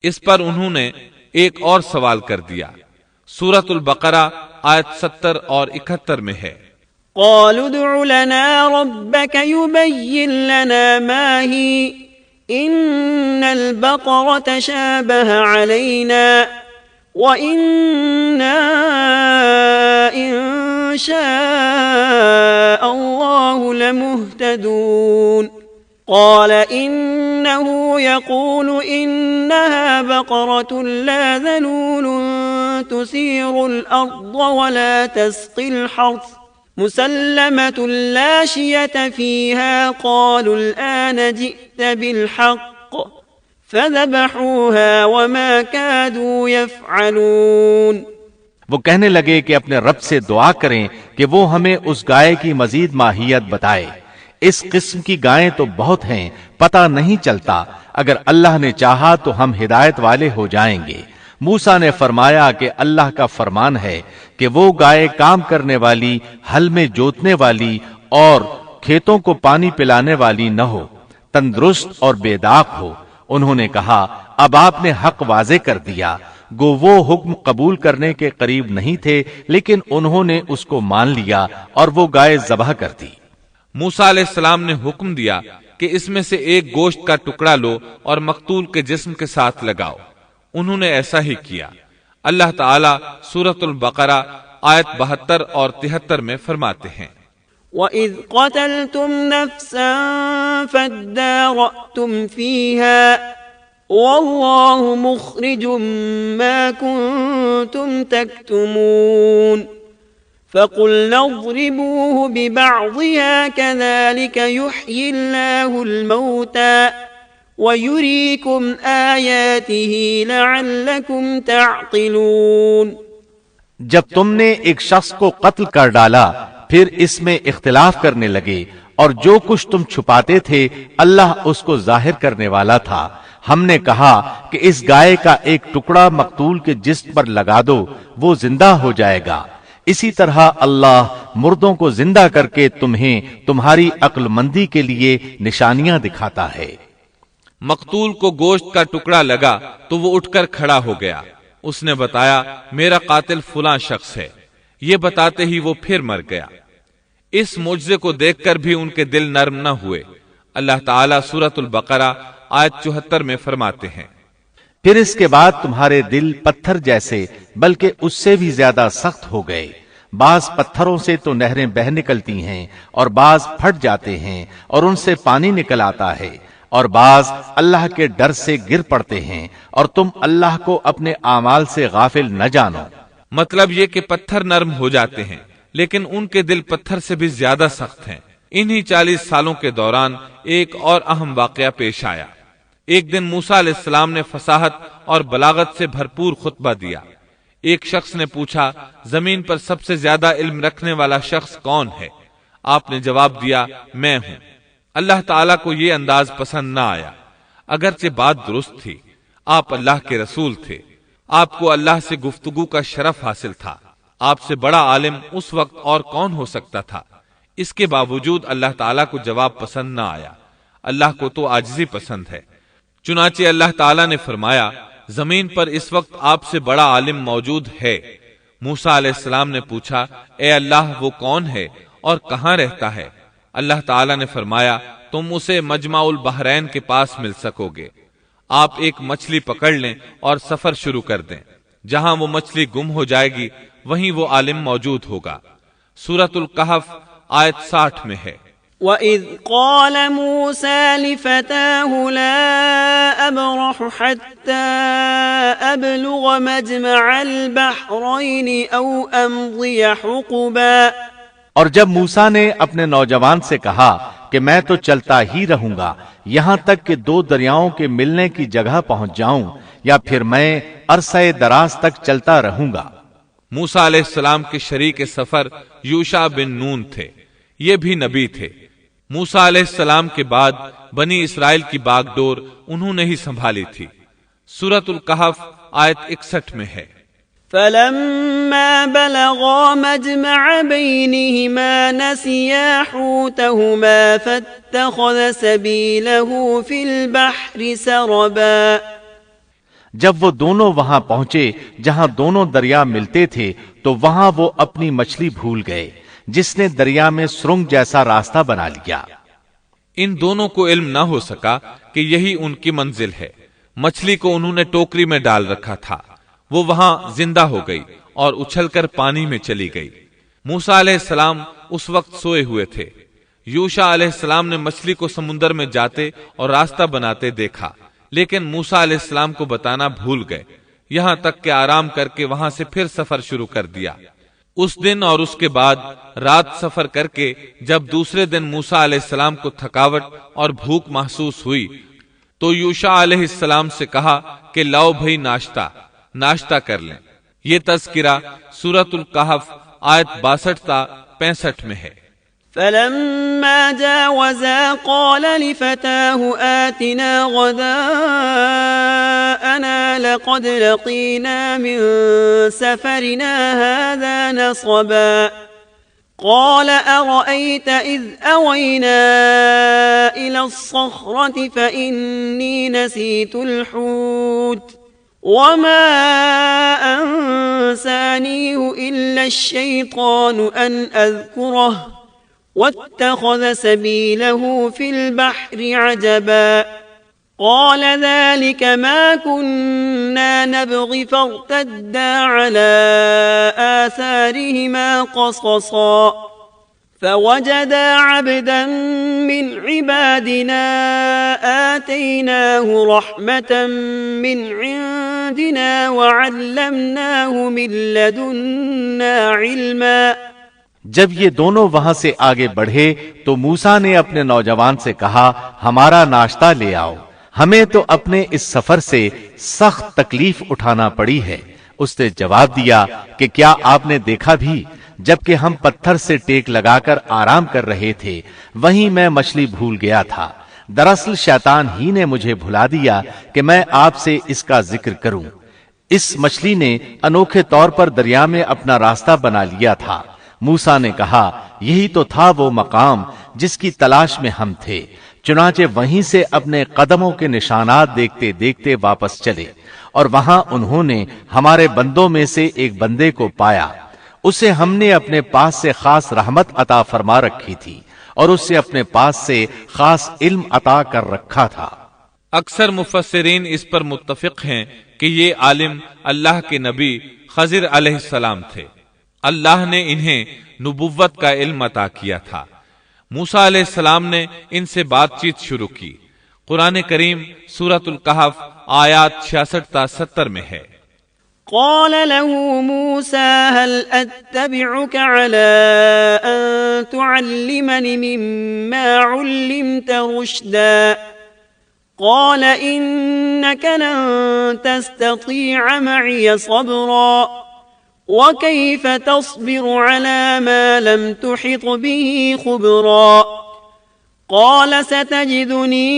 اس پر انہوں نے ایک اور سوال کر دیا۔ سورۃ البقرہ آیت 70 اور 71 میں ہے، قالوا ادع لنا ربك يبين لنا ما هي إن البقرة شابه علينا وإنا إن شاء الله لمهتدون قال إنه يقول إنها بقرة لا ذلول تثير الأرض ولا تسقي الحرث مسلمة لا شية فيها قالوا الآن جئت بالحق فذبحوها وما كادوا يفعلون۔ وہ کہنے لگے کہ اپنے رب سے دعا کریں کہ وہ ہمیں اس گائے کی مزید ماہیت بتائے۔ اس قسم کی گائیں تو بہت ہیں، پتہ نہیں چلتا، اگر اللہ نے چاہا تو ہم ہدایت والے ہو جائیں گے۔ موسیٰ نے فرمایا کہ اللہ کا فرمان ہے کہ وہ گائے کام کرنے والی، ہل میں جوتنے والی اور کھیتوں کو پانی پلانے والی نہ ہو، تندرست اور بے داغ ہو۔ انہوں نے کہا اب آپ نے حق واضح کر دیا۔ گو وہ حکم قبول کرنے کے قریب نہیں تھے، لیکن انہوں نے اس کو مان لیا اور وہ گائے ذبح کر دی۔ موسیٰ علیہ السلام نے حکم دیا کہ اس میں سے ایک گوشت کا ٹکڑا لو اور مقتول کے جسم کے ساتھ لگاؤ۔ انہوں نے ایسا ہی کیا۔ اللہ تعالیٰ سورۃ البقرہ آیت 72 اور 73 میں فرماتے ہیں، وَإِذْ قَتَلْتُمْ نَفْسًا فَادَّارَأْتُمْ فِيهَا وَاللَّهُ مُخْرِجٌ مَا كُنتُمْ تَكْتُمُونَ فَقُلْنَا اضْرِبُوهُ بِبَعْضِهَا كَذَلِكَ يُحْيِي اللَّهُ الْمَوْتَى وَيُرِيكُمْ آيَاتِهِ لَعَلَّكُمْ تَعْقِلُونَ۔ جب تم نے ایک شخص کو قتل کر ڈالا، پھر اس میں اختلاف کرنے لگے، اور جو کچھ تم چھپاتے تھے اللہ اس کو ظاہر کرنے والا تھا۔ ہم نے کہا کہ اس گائے کا ایک ٹکڑا مقتول کے جسم پر لگا دو، وہ زندہ ہو جائے گا۔ اسی طرح اللہ مردوں کو زندہ کر کے تمہیں تمہاری عقل مندی کے لیے نشانیاں دکھاتا ہے۔ مقتول کو گوشت کا ٹکڑا لگا تو وہ اٹھ کر کھڑا ہو گیا۔ اس نے بتایا میرا قاتل فلاں شخص ہے۔ یہ بتاتے ہی وہ پھر مر گیا۔ اس معجزے کو دیکھ کر بھی ان کے دل نرم نہ ہوئے۔ اللہ تعالیٰ سورۃ البقرہ آیت 74 میں فرماتے ہیں، پھر اس کے بعد تمہارے دل پتھر جیسے بلکہ اس سے بھی زیادہ سخت ہو گئے۔ بعض پتھروں سے تو نہریں بہہ نکلتی ہیں اور بعض پھٹ جاتے ہیں اور ان سے پانی نکل آتا ہے، اور بعض اللہ کے ڈر سے گر پڑتے ہیں، اور تم اللہ کو اپنے اعمال سے غافل نہ جانو۔ مطلب یہ کہ پتھر نرم ہو جاتے ہیں، لیکن ان کے دل پتھر سے بھی زیادہ سخت ہیں۔ انہی 40 سالوں کے دوران ایک اور اہم واقعہ پیش آیا۔ ایک دن موسیٰ علیہ السلام نے فصاحت اور بلاغت سے بھرپور خطبہ دیا۔ ایک شخص نے پوچھا زمین پر سب سے زیادہ علم رکھنے والا شخص کون ہے؟ آپ نے جواب دیا میں ہوں۔ اللہ تعالیٰ کو یہ انداز پسند نہ آیا، اگرچہ بات درست تھی۔ آپ اللہ کے رسول تھے، آپ کو اللہ سے گفتگو کا شرف حاصل تھا۔ آپ سے بڑا عالم اس وقت اور کون ہو سکتا تھا؟ اس کے باوجود اللہ تعالیٰ کو جواب پسند نہ آیا۔ اللہ کو تو عاجزی پسند ہے۔ چنانچہ اللہ تعالیٰ نے فرمایا زمین پر اس وقت آپ سے بڑا عالم موجود ہے۔ موسیٰ علیہ السلام نے پوچھا اے اللہ وہ کون ہے اور کہاں رہتا ہے؟ اللہ تعالیٰ نے فرمایا تم اسے مجمع البحرین کے پاس مل سکو گے۔ آپ ایک مچھلی پکڑ لیں اور سفر شروع کر دیں، جہاں وہ مچھلی گم ہو جائے گی وہیں وہ عالم موجود ہوگا۔ سورۃ الکہف آیت 60 میں ہے، وَإِذْ قَالَ مُوسَى لِفَتَاهُ لَا أَبْرَحُ حَتَّى أَبْلُغَ مَجْمَعَ الْبَحْرَيْنِ أَوْ أَمْضِيَ حُقُبًا۔ اور جب موسیٰ نے اپنے نوجوان سے کہا کہ میں تو چلتا ہی رہوں گا یہاں تک کہ 2 دریاؤں کے ملنے کی جگہ پہنچ جاؤں، یا پھر میں عرصہ دراز تک چلتا رہوں گا۔ موسیٰ علیہ السلام کے شریک سفر یوشع بن نون تھے، یہ بھی نبی تھے۔ موسیٰ علیہ السلام کے بعد بنی اسرائیل کی باغ ڈور انہوں نے ہی سنبھالی تھی۔ سورۃ الکہف آیت 61 میں ہے، فَلَمَّا بَلَغَا مَجْمَعَ بَيْنِهِمَا نَسِيَا حُوتَهُمَا فَاتَّخَذَ سَبِيلَهُ فِي الْبَحْرِ سَرَبًا۔ جب وہ دونوں وہاں پہنچے جہاں دونوں دریا ملتے تھے تو وہاں وہ اپنی مچھلی بھول گئے جس نے دریا میں سرنگ جیسا راستہ بنا لیا۔ ان دونوں کو علم نہ ہو سکا کہ یہی ان کی منزل ہے۔ مچھلی کو انہوں نے ٹوکری میں ڈال رکھا تھا، وہ وہاں زندہ ہو گئی اور اچھل کر پانی میں چلی گئی۔ موسیٰ علیہ السلام اس وقت سوئے ہوئے تھے۔ یوشع علیہ السلام نے مچھلی کو سمندر میں جاتے اور راستہ بناتے دیکھا، لیکن موسیٰ علیہ السلام کو بتانا بھول گئے، یہاں تک کہ آرام کر کے وہاں سے پھر سفر شروع کر دیا۔ اس دن اور اس کے بعد رات سفر کر کے جب دوسرے دن موسیٰ علیہ السلام کو تھکاوٹ اور بھوک محسوس ہوئی تو یوشع علیہ السلام سے کہا کہ لاؤ بھئی ناشتہ کر لیں۔ یہ تذکرہ سورۃ الکہف آیت 62 تا 65 میں ہے۔ فلما جاوزا قال لفتاه آتنا غداءنا لقد لقينا من سفرنا هذا نصبا قال أرأيت إذ أوينا إلى الصخرة فإني نسيت الحوت وما أنسانيه إلا الشيطان أن أذكره واتخذ سبيله في البحر عجبا قال ذلك ما كنا نبغي فارتدا على آثارهما قصصا فوجدا عبدا من عبادنا آتيناه رحمة من عندنا وعلمناه من لدنا علما۔ جب یہ دونوں وہاں سے آگے بڑھے تو موسیٰ نے اپنے نوجوان سے کہا ہمارا ناشتہ لے آؤ، ہمیں تو اپنے اس سفر سے سخت تکلیف اٹھانا پڑی ہے۔ اس نے جواب دیا کہ کیا آپ نے دیکھا بھی جبکہ ہم پتھر سے ٹیک لگا کر آرام کر رہے تھے وہیں میں مچھلی بھول گیا تھا۔ دراصل شیطان ہی نے مجھے بھلا دیا کہ میں آپ سے اس کا ذکر کروں۔ اس مچھلی نے انوکھے طور پر دریا میں اپنا راستہ بنا لیا تھا۔ موسیٰ نے کہا یہی تو تھا وہ مقام جس کی تلاش میں ہم تھے، چنانچہ وہیں سے اپنے قدموں کے نشانات دیکھتے دیکھتے واپس چلے اور وہاں انہوں نے ہمارے بندوں میں سے ایک بندے کو پایا، اسے ہم نے اپنے پاس سے خاص رحمت عطا فرما رکھی تھی اور اس سے اپنے پاس سے خاص علم عطا کر رکھا تھا۔ اکثر مفسرین اس پر متفق ہیں کہ یہ عالم اللہ کے نبی خضر علیہ السلام تھے۔ اللہ نے انہیں نبوت کا علم عطا کیا تھا۔ موسیٰ علیہ السلام نے ان سے بات چیت شروع کی۔ قرآن کریم سورۃ الکہف آیات 66 تا 70 میں ہے۔ قال له موسى هل أتبعك على أن تعلمني مما علمت رشدا قال إنك لن تستطيع معي صبرا وكيف تصبر على ما لم تحط به خبرا قال ستجدني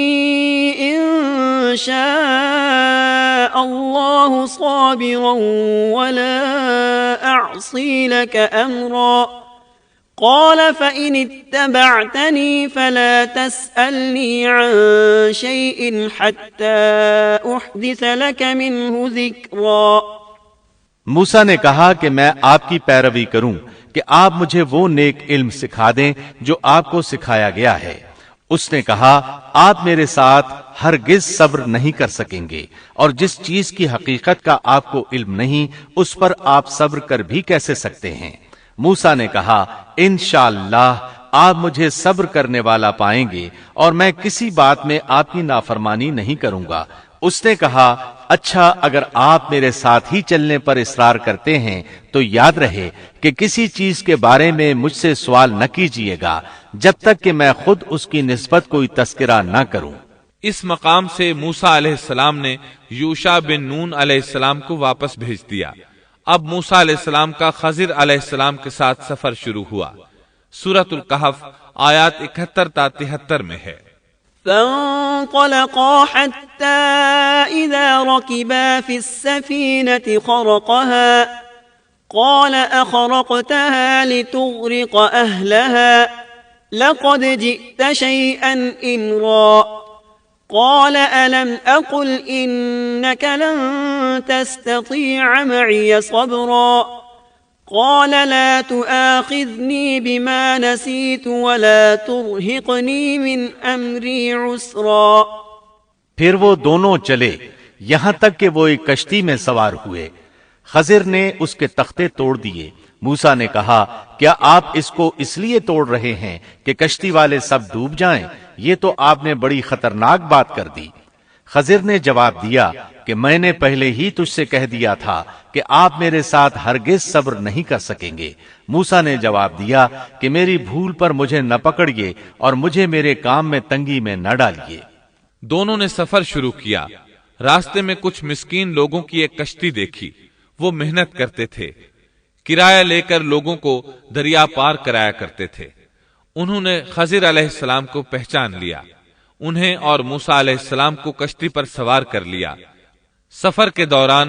إن شاء الله صابرا ولا أعصي لك أمرا قال فإن اتبعتني فلا تسألني عن شيء حتى أحدث لك منه ذكرا۔ موسیٰ نے کہا کہ میں آپ کی پیروی کروں کہ آپ مجھے وہ نیک علم سکھا دیں جو آپ کو سکھایا گیا ہے۔ اس نے کہا آپ میرے ساتھ ہرگز صبر نہیں کر سکیں گے، اور جس چیز کی حقیقت کا آپ کو علم نہیں اس پر آپ صبر کر بھی کیسے سکتے ہیں؟ موسیٰ نے کہا انشاءاللہ آپ مجھے صبر کرنے والا پائیں گے اور میں کسی بات میں آپ کی نافرمانی نہیں کروں گا۔ اس نے کہا اچھا اگر آپ میرے ساتھ ہی چلنے پر اصرار کرتے ہیں تو یاد رہے کہ کسی چیز کے بارے میں مجھ سے سوال نہ کیجیے گا جب تک کہ میں خود اس کی نسبت کوئی تذکرہ نہ کروں۔ اس مقام سے موسیٰ علیہ السلام نے یوشع بن نون علیہ السلام کو واپس بھیج دیا۔ اب موسیٰ علیہ السلام کا خضر علیہ السلام کے ساتھ سفر شروع ہوا۔ سورۃ الکہف آیات 71 تا 73 میں ہے۔ فانطلقا حتى إذا ركبا في السفينة خرقها قال أخرقتها لتغرق أهلها لقد جئت شيئا إمرا قال ألم أقل إنك لن تستطيع معي صبرا قال لا تؤاخذني بما نسيت ولا ترهقني من أمري عسرا۔ پھر وہ دونوں چلے یہاں تک کہ وہ ایک کشتی میں سوار ہوئے۔ خضر نے اس کے تختے توڑ دیے۔ موسیٰ نے کہا کیا آپ اس کو اس لیے توڑ رہے ہیں کہ کشتی والے سب ڈوب جائیں؟ یہ تو آپ نے بڑی خطرناک بات کر دی۔ خضر نے جواب دیا کہ میں نے پہلے ہی تجھ سے کہہ دیا تھا کہ آپ میرے ساتھ ہرگز صبر نہیں کر سکیں گے۔ موسیٰ نے جواب دیا کہ میری بھول پر مجھے نہ پکڑیے اور مجھے میرے کام میں تنگی میں نہ ڈالیے۔ دونوں نے سفر شروع کیا۔ راستے میں کچھ مسکین لوگوں کی ایک کشتی دیکھی۔ وہ محنت کرتے تھے، کرایہ لے کر لوگوں کو دریا پار کرایا کرتے تھے۔ انہوں نے خضر علیہ السلام کو پہچان لیا، انہیں اور موسیٰ علیہ السلام کو کشتی پر سوار کر لیا۔ سفر کے دوران